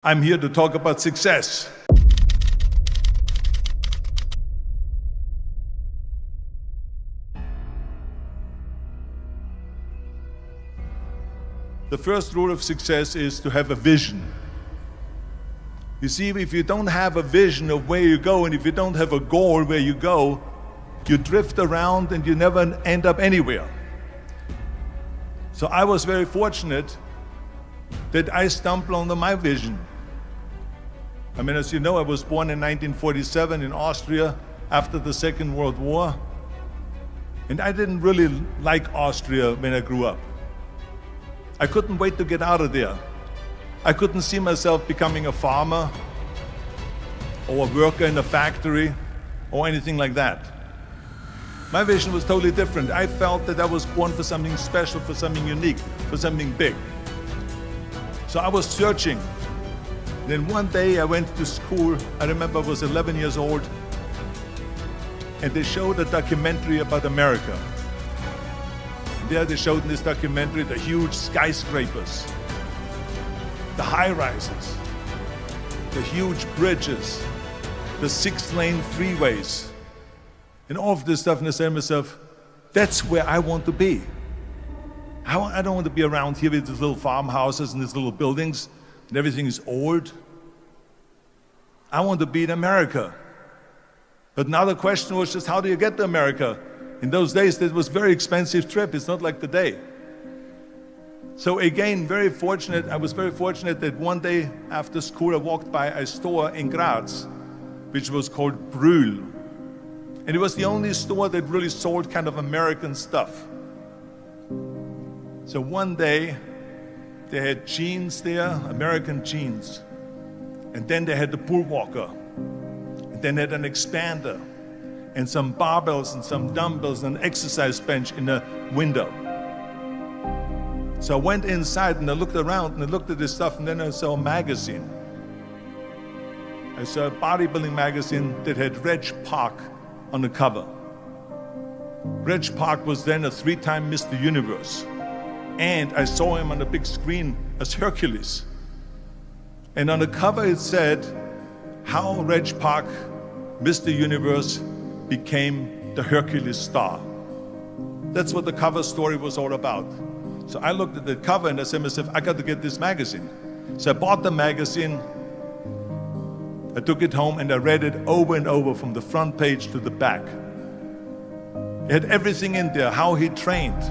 I'm here to talk about success. The first rule of success is to have a vision. You see, if you don't have a vision of where you go, and if you don't have a goal where you go, you drift around and you never end up anywhere. So I was very fortunate that I stumbled onto my vision. I mean, as you know, I was born in 1947 in Austria after the Second World War. And I didn't really like Austria when I grew up. I couldn't wait to get out of there. I couldn't see myself becoming a farmer or a worker in a factory or anything like that. My vision was totally different. I felt that I was born for something special, for something unique, for something big. So I was searching. Then one day I went to school. I remember I was 11 years old, and they showed a documentary about America. And there they showed in this documentary the huge skyscrapers, the high-rises, the huge bridges, the 6-lane freeways, and all of this stuff. And I said to myself, that's where I want to be. I don't want to be around here with these little farmhouses and these little buildings, and everything is old. I want to be in America. But now the question was just, how do you get to America? In those days, it was a very expensive trip. It's not like today. So again, I was very fortunate that one day after school, I walked by a store in Graz, which was called Brühl. And it was the only store that really sold kind of American stuff. So one day, they had jeans there, American jeans. And then they had the bull walker. And then they had an expander and some barbells and some dumbbells and an exercise bench in a window. So I went inside and I looked around and I looked at this stuff, and then I saw a magazine. I saw a bodybuilding magazine that had Reg Park on the cover. Reg Park was then a 3-time Mr. Universe. And I saw him on the big screen as Hercules. And on the cover it said, how Reg Park, Mr. Universe, became the Hercules star. That's what the cover story was all about. So I looked at the cover and I said to myself, I got to get this magazine. So I bought the magazine, I took it home and I read it over and over from the front page to the back. It had everything in there, how he trained,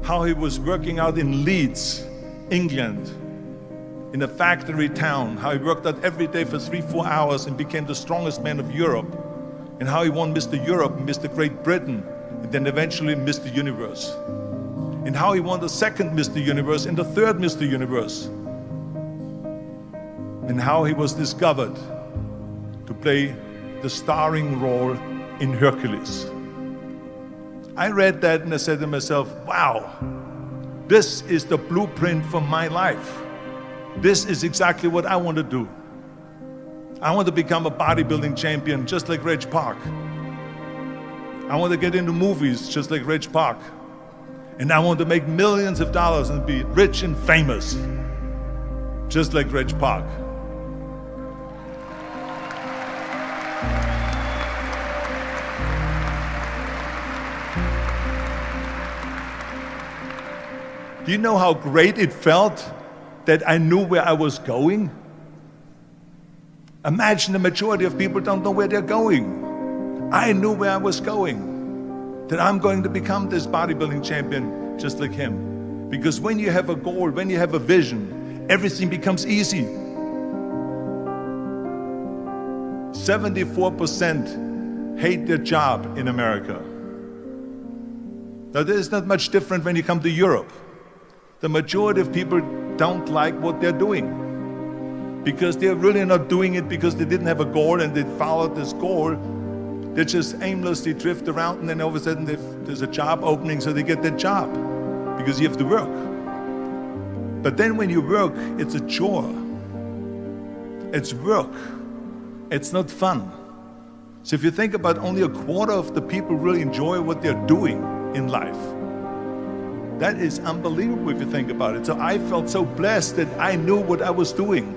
how he was working out in Leeds, England, in a factory town, how he worked out every day for 3-4 hours and became the strongest man of Europe, and how he won Mr. Europe and Mr. Great Britain, and then eventually Mr. Universe, and how he won the second Mr. Universe and the third Mr. Universe, and how he was discovered to play the starring role in Hercules. I read that and I said to myself, wow, this is the blueprint for my life. This is exactly what I want to do. I want to become a bodybuilding champion just like Reg Park. I want to get into movies just like Reg Park. And I want to make millions of dollars and be rich and famous just like Reg Park. Do you know how great it felt that I knew where I was going? Imagine the majority of people don't know where they're going. I knew where I was going, that I'm going to become this bodybuilding champion just like him. Because when you have a goal, when you have a vision, everything becomes easy. 74% hate their job in America. Now, there's not much different when you come to Europe. The majority of people don't like what they're doing because they're really not doing it because they didn't have a goal and they followed this goal. They just aimlessly drift around, and then all of a sudden there's a job opening, so they get that job because you have to work. But then when you work, it's a chore. It's work. It's not fun. So if you think about, only a quarter of the people really enjoy what they're doing in life. That is unbelievable if you think about it. So I felt so blessed that I knew what I was doing.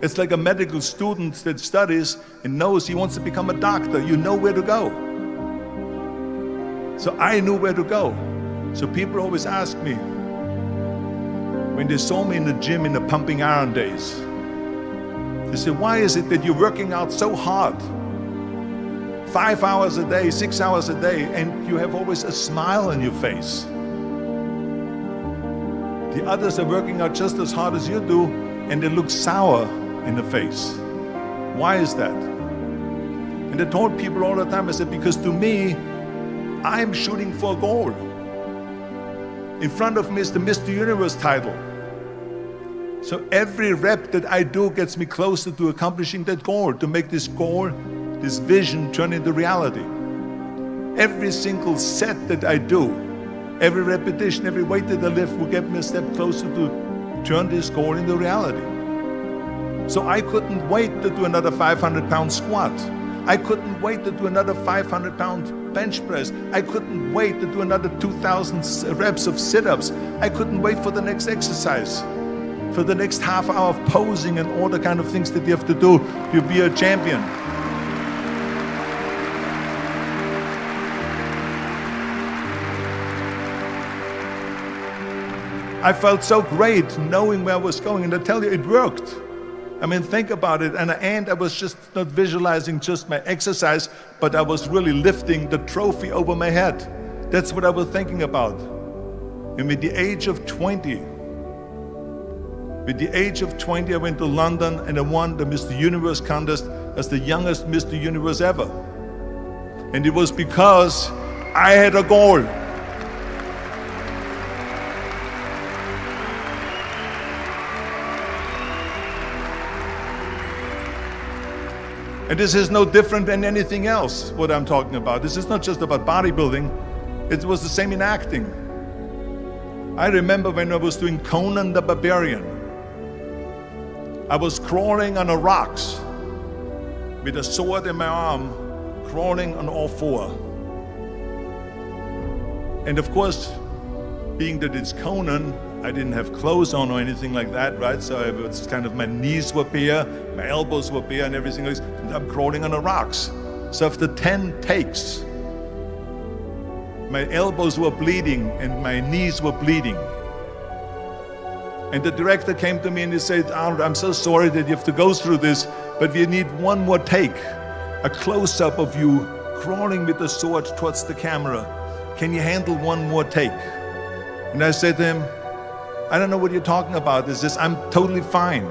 It's like a medical student that studies and knows he wants to become a doctor. You know where to go. So I knew where to go. So people always ask me, when they saw me in the gym in the pumping iron days, they said, why is it that you're working out so hard? 5 hours a day, 6 hours a day, and you have always a smile on your face. The others are working out just as hard as you do, and they look sour in the face. Why is that? And I told people all the time, I said, because to me, I'm shooting for a goal. In front of me is the Mr. Universe title. So every rep that I do gets me closer to accomplishing that goal, to make this goal, this vision turn into reality. Every single set that I do, every repetition, every weight that I lift will get me a step closer to turn this goal into reality. So I couldn't wait to do another 500-pound squat. I couldn't wait to do another 500-pound bench press. I couldn't wait to do another 2,000 reps of sit-ups. I couldn't wait for the next exercise, for the next half hour of posing and all the kind of things that you have to do to be a champion. I felt so great knowing where I was going, and I tell you, it worked. I mean, think about it. And I was just not visualizing just my exercise, but I was really lifting the trophy over my head. That's what I was thinking about. And with the age of 20, I went to London and I won the Mr. Universe contest as the youngest Mr. Universe ever. And it was because I had a goal. And this is no different than anything else, what I'm talking about. This is not just about bodybuilding. It was the same in acting. I remember when I was doing Conan the Barbarian. I was crawling on the rocks with a sword in my arm, crawling on all four. And of course, being that it's Conan, I didn't have clothes on or anything like that, right? So it was kind of, my knees were bare, my elbows were bare and everything else. And I'm crawling on the rocks. So after 10 takes, my elbows were bleeding and my knees were bleeding. And the director came to me and he said, Arnold, I'm so sorry that you have to go through this, but we need one more take. A close-up of you crawling with the sword towards the camera. Can you handle one more take? And I said to him, I don't know what you're talking about. He says, I'm totally fine.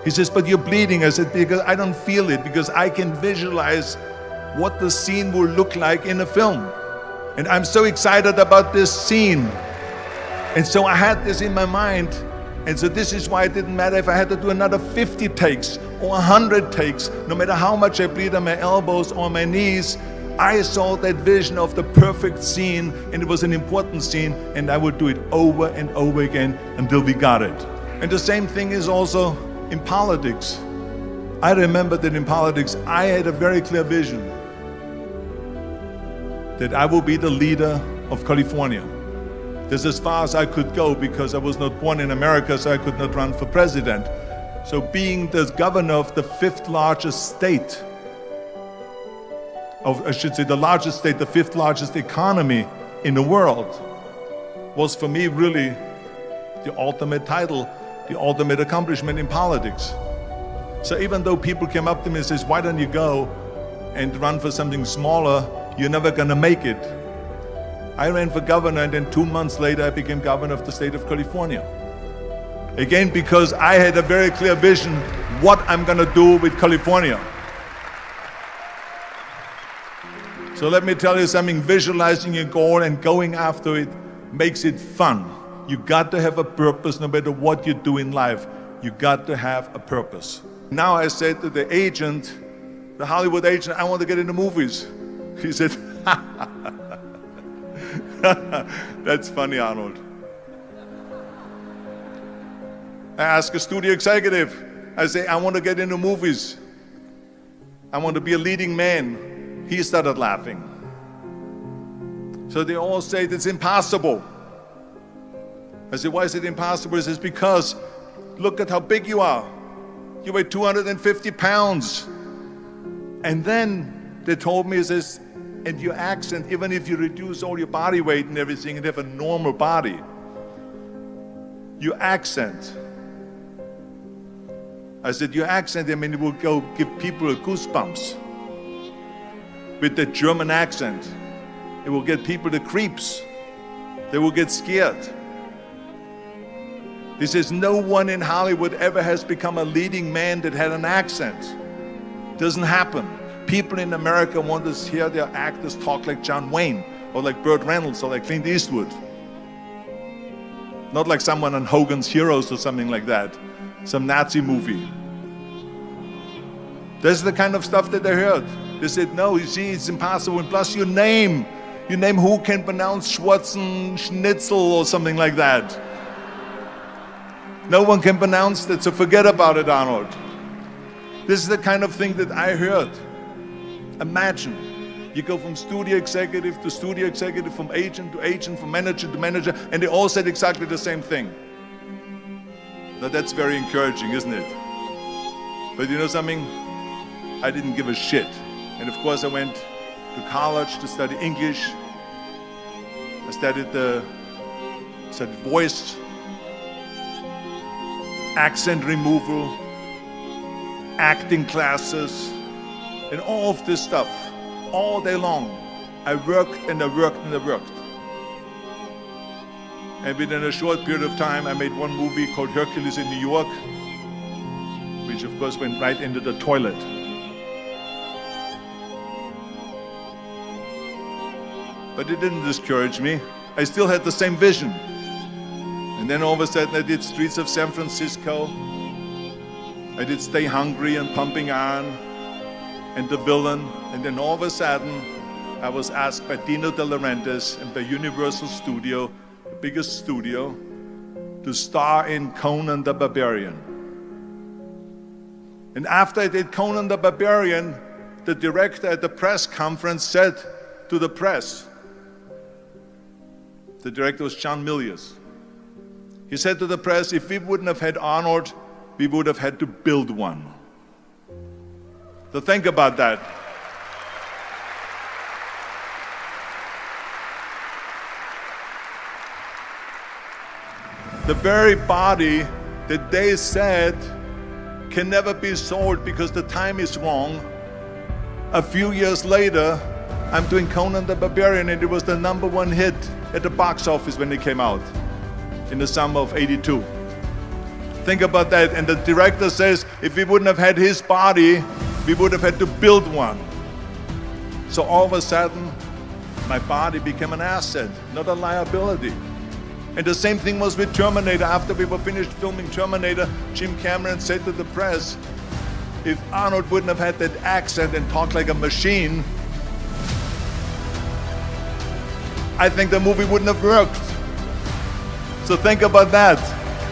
He says, but you're bleeding. I said, because I don't feel it, because I can visualize what the scene will look like in a film. And I'm so excited about this scene. And so I had this in my mind. And so this is why it didn't matter if I had to do another 50 takes or 100 takes, no matter how much I bleed on my elbows or my knees. I saw that vision of the perfect scene, and it was an important scene, and I would do it over and over again until we got it. And the same thing is also in politics. I remember that in politics, I had a very clear vision that I will be the leader of California. That's as far as I could go, because I was not born in America, so I could not run for president. So being the governor of the 5th largest state, I should say the largest state, the 5th largest economy in the world, was for me really the ultimate title, the ultimate accomplishment in politics. So even though people came up to me and says, why don't you go and run for something smaller, you're never gonna make it. I ran for governor, and then 2 months later I became governor of the state of California. Again, because I had a very clear vision what I'm gonna do with California. So let me tell you something, visualizing your goal and going after it makes it fun. You got to have a purpose no matter what you do in life. You got to have a purpose. Now I said to the agent, the Hollywood agent, I want to get into movies. He said, that's funny, Arnold. I asked a studio executive, I say, I want to get into movies. I want to be a leading man. He started laughing. So they all say it's impossible. I said, why is it impossible? He says, because look at how big you are. You weigh 250 pounds. And then they told me, says, and your accent, even if you reduce all your body weight and everything and have a normal body, your accent. I said, your accent, I mean, it will go give people goosebumps. With the German accent, it will get people the creeps. They will get scared. He says, no one in Hollywood ever has become a leading man that had an accent. Doesn't happen. People in America want to hear their actors talk like John Wayne, or like Burt Reynolds, or like Clint Eastwood. Not like someone on Hogan's Heroes or something like that. Some Nazi movie. That's the kind of stuff that they heard. They said, no, you see, it's impossible. And plus your name who can pronounce Schwarzenegger or something like that. No one can pronounce that, so forget about it, Arnold. This is the kind of thing that I heard. Imagine, you go from studio executive to studio executive, from agent to agent, from manager to manager, and they all said exactly the same thing. Now that's very encouraging, isn't it? But you know something? I didn't give a shit. And of course I went to college to study English. I studied voice, accent removal, acting classes, and all of this stuff, all day long. I worked and I worked and I worked. And within a short period of time, I made one movie called Hercules in New York, which of course went right into the toilet. But it didn't discourage me. I still had the same vision. And then all of a sudden I did Streets of San Francisco. I did Stay Hungry and Pumping Iron and The Villain. And then all of a sudden I was asked by Dino De Laurentiis and by Universal Studio, the biggest studio, to star in Conan the Barbarian. And after I did Conan the Barbarian, the director at the press conference said to the press, the director was John Milius. He said to the press, if we wouldn't have had Arnold, we would have had to build one. So think about that. The very body that they said can never be sold because the time is wrong. A few years later, I'm doing Conan the Barbarian, and it was the #1 hit at the box office when it came out in the summer of '82. Think about that. And the director says, if we wouldn't have had his body, we would have had to build one. So all of a sudden, my body became an asset, not a liability. And the same thing was with Terminator. After we were finished filming Terminator, Jim Cameron said to the press, if Arnold wouldn't have had that accent and talked like a machine, I think the movie wouldn't have worked. So think about that.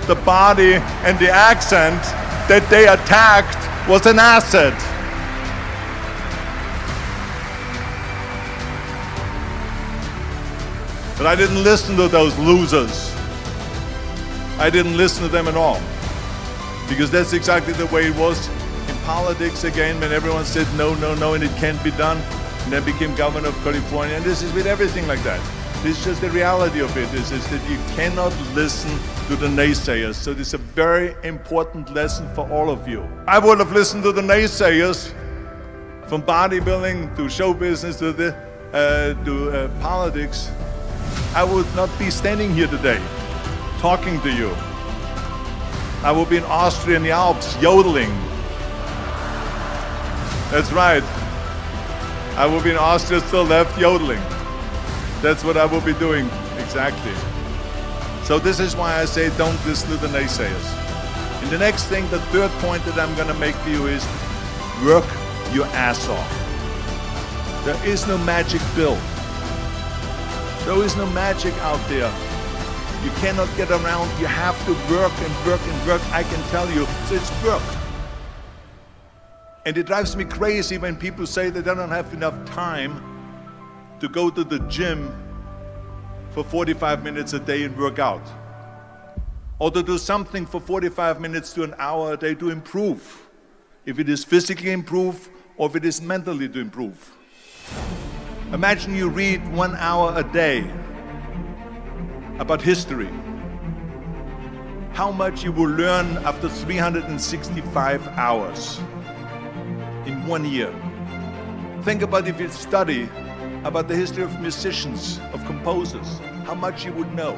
The body and the accent that they attacked was an asset. But I didn't listen to those losers. I didn't listen to them at all. Because that's exactly the way it was in politics again, when everyone said no, no, no, and it can't be done. And then became governor of California. And this is with everything like that. This is just the reality of it, is that you cannot listen to the naysayers. So this is a very important lesson for all of you. I would have listened to the naysayers, from bodybuilding to show business to politics. I would not be standing here today talking to you. I would be in Austria in the Alps yodeling. That's right. I will be in Austria still left yodeling. That's what I will be doing, exactly. So this is why I say don't listen to the naysayers. And the next thing, the third point that I'm gonna make to you is work your ass off. There is no magic pill. There is no magic out there. You cannot get around, you have to work and work and work, I can tell you. So it's work. And it drives me crazy when people say that they don't have enough time to go to the gym for 45 minutes a day and work out. Or to do something for 45 minutes to an hour a day to improve. if it is physically improve or if it is mentally to improve. Imagine you read 1 hour a day about history. How much you will learn after 365 hours in 1 year. Think about if you study about the history of musicians, of composers, how much you would know.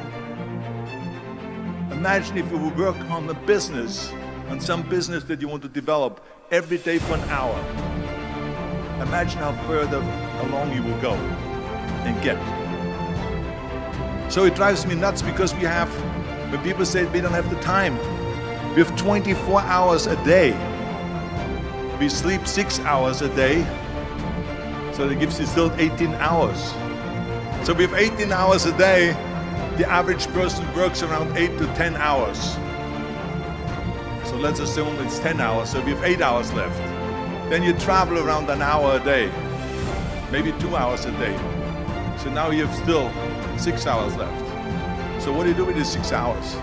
Imagine if you would work on a business, on some business that you want to develop every day for an hour. Imagine how further along you will go and get. So it drives me nuts because when people say we don't have the time, we have 24 hours a day. We sleep 6 hours a day, so that gives you still 18 hours. So we have 18 hours a day. The average person works around 8 to 10 hours. So let's assume it's 10 hours, so we have 8 hours left. Then you travel around an hour a day, maybe 2 hours a day. So now you have still 6 hours left. So what do you do with these 6 hours?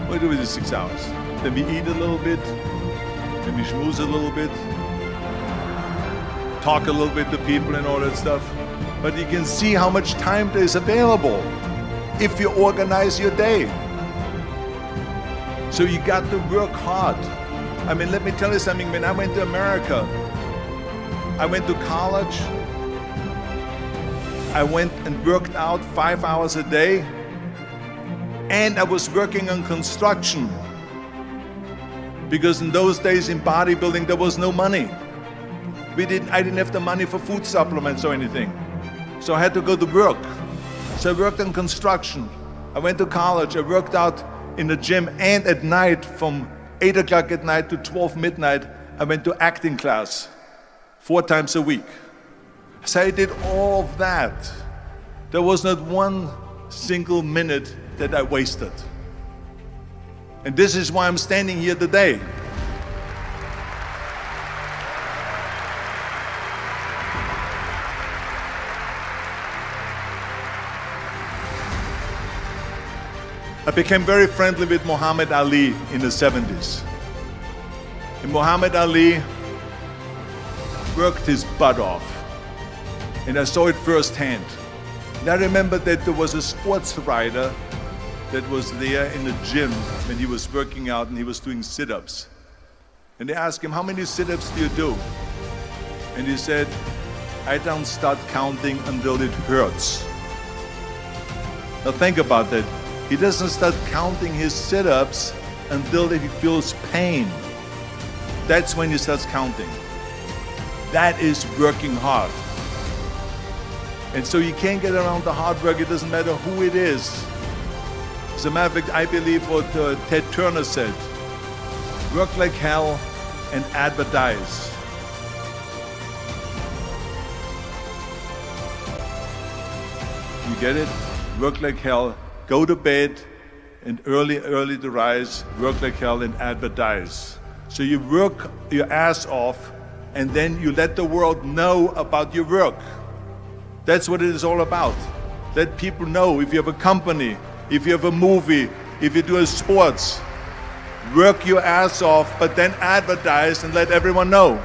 What do you do with these 6 hours? Then we eat a little bit, then we schmooze a little bit, talk a little bit to people and all that stuff. But you can see how much time there is available if you organize your day. So you got to work hard. I mean, let me tell you something. When I went to America, I went to college. I went and worked out 5 hours a day, and I was working on construction. Because in those days in bodybuilding, there was no money. I didn't have the money for food supplements or anything. So I had to go to work. So I worked on construction. I went to college. I worked out in the gym, and at night from 8 o'clock at night to 12 midnight, I went to acting class 4 times a week. So I did all of that. There was not one single minute that I wasted. And this is why I'm standing here today. I became very friendly with Muhammad Ali in the 70s. And Muhammad Ali worked his butt off. And I saw it firsthand. And I remember that there was a sports writer that was there in the gym when he was working out and he was doing sit-ups. And they asked him, how many sit-ups do you do? And he said, I don't start counting until it hurts. Now think about that. He doesn't start counting his sit-ups until he feels pain. That's when he starts counting. That is working hard. And so you can't get around the hard work. It doesn't matter who it is. As a matter of fact, I believe what Ted Turner said, work like hell and advertise. You get it? Work like hell, go to bed, and early to rise, work like hell and advertise. So you work your ass off, and then you let the world know about your work. That's what it is all about. Let people know. If you have a company, if you have a movie, if you do a sports, work your ass off, but then advertise and let everyone know.